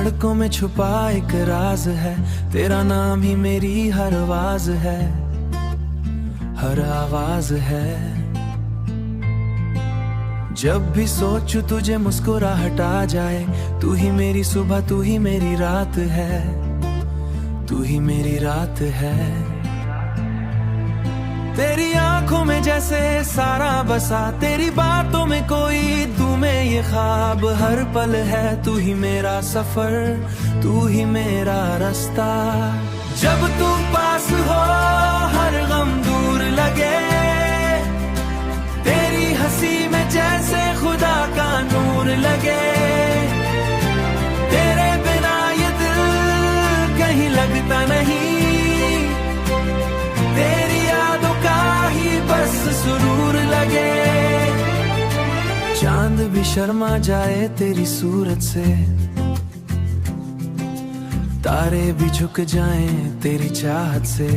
धड़कों में छुपा एक राज है, तेरा नाम ही मेरी हर आवाज है, हर आवाज है। जब भी सोचूं तुझे मुस्कुराहट आ जाए, तू ही मेरी सुबह, तू ही मेरी रात है, तू ही मेरी रात है। तेरी आंखों में जैसे सारा बसा, तेरी बातों में कोई तू में ये ख्वाब हर पल है। तू ही मेरा सफर, तू ही मेरा रास्ता। जब तू पास हो हर गम दूर लगे, तेरी हंसी में जैसे खुदा का नूर लगे। तेरे बिना ये दिल कहीं लगता नहीं, तेरी यादों का ही बस सुरूर लगे। चांद भी शर्मा जाए तेरी सूरत से, तारे भी झुक जाएं तेरी चाहत से।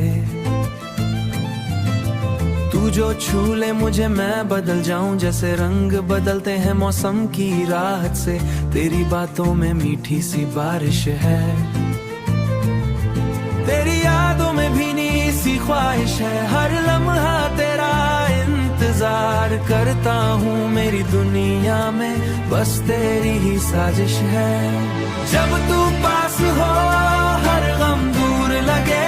तू जो छू ले मुझे मैं बदल जाऊं, जैसे रंग बदलते हैं मौसम की राहत से। तेरी बातों में मीठी सी बारिश है, तेरी यादों में भीनी सी ख्वाहिश है। हर लम्हा तेरा इंतजार करता हूँ, मेरी दुनिया में बस तेरी ही साजिश है। जब तू पास हो हर गम दूर लगे,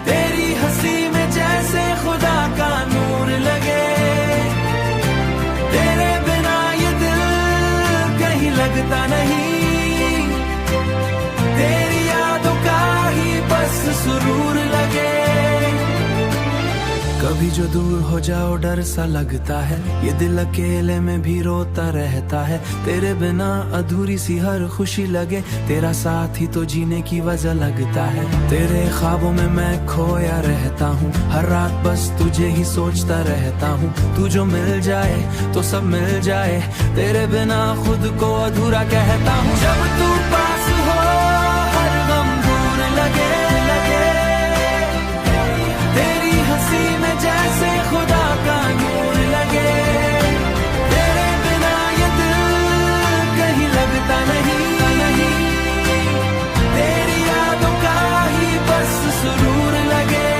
तेरी हंसी में जैसे खुदा का नूर लगे। तेरे बिना ये दिल कहीं लगता नहीं, तेरी यादों का ही बस सुरूर लगे। कभी जो दूर हो जाओ डर सा लगता है, ये दिल अकेले में भी रोता रहता है। तेरे बिना अधूरी सी हर खुशी लगे, तेरा साथ ही तो जीने की वजह लगता है। तेरे ख्वाबों में मैं खोया रहता हूँ, हर रात बस तुझे ही सोचता रहता हूँ। तू जो मिल जाए तो सब मिल जाए, तेरे बिना खुद को अधूरा कहता हूँ। जब तू पास हो हर गम दूर लगे, तेरी हंसी में जैसे खुदा का नूर लगे। तेरे बिना ये दिल कहीं लगता नहीं, तेरी यादों का ही बस सुरूर लगे।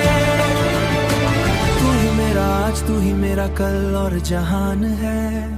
तू ही मेरा आज, तू ही मेरा कल और जहान है।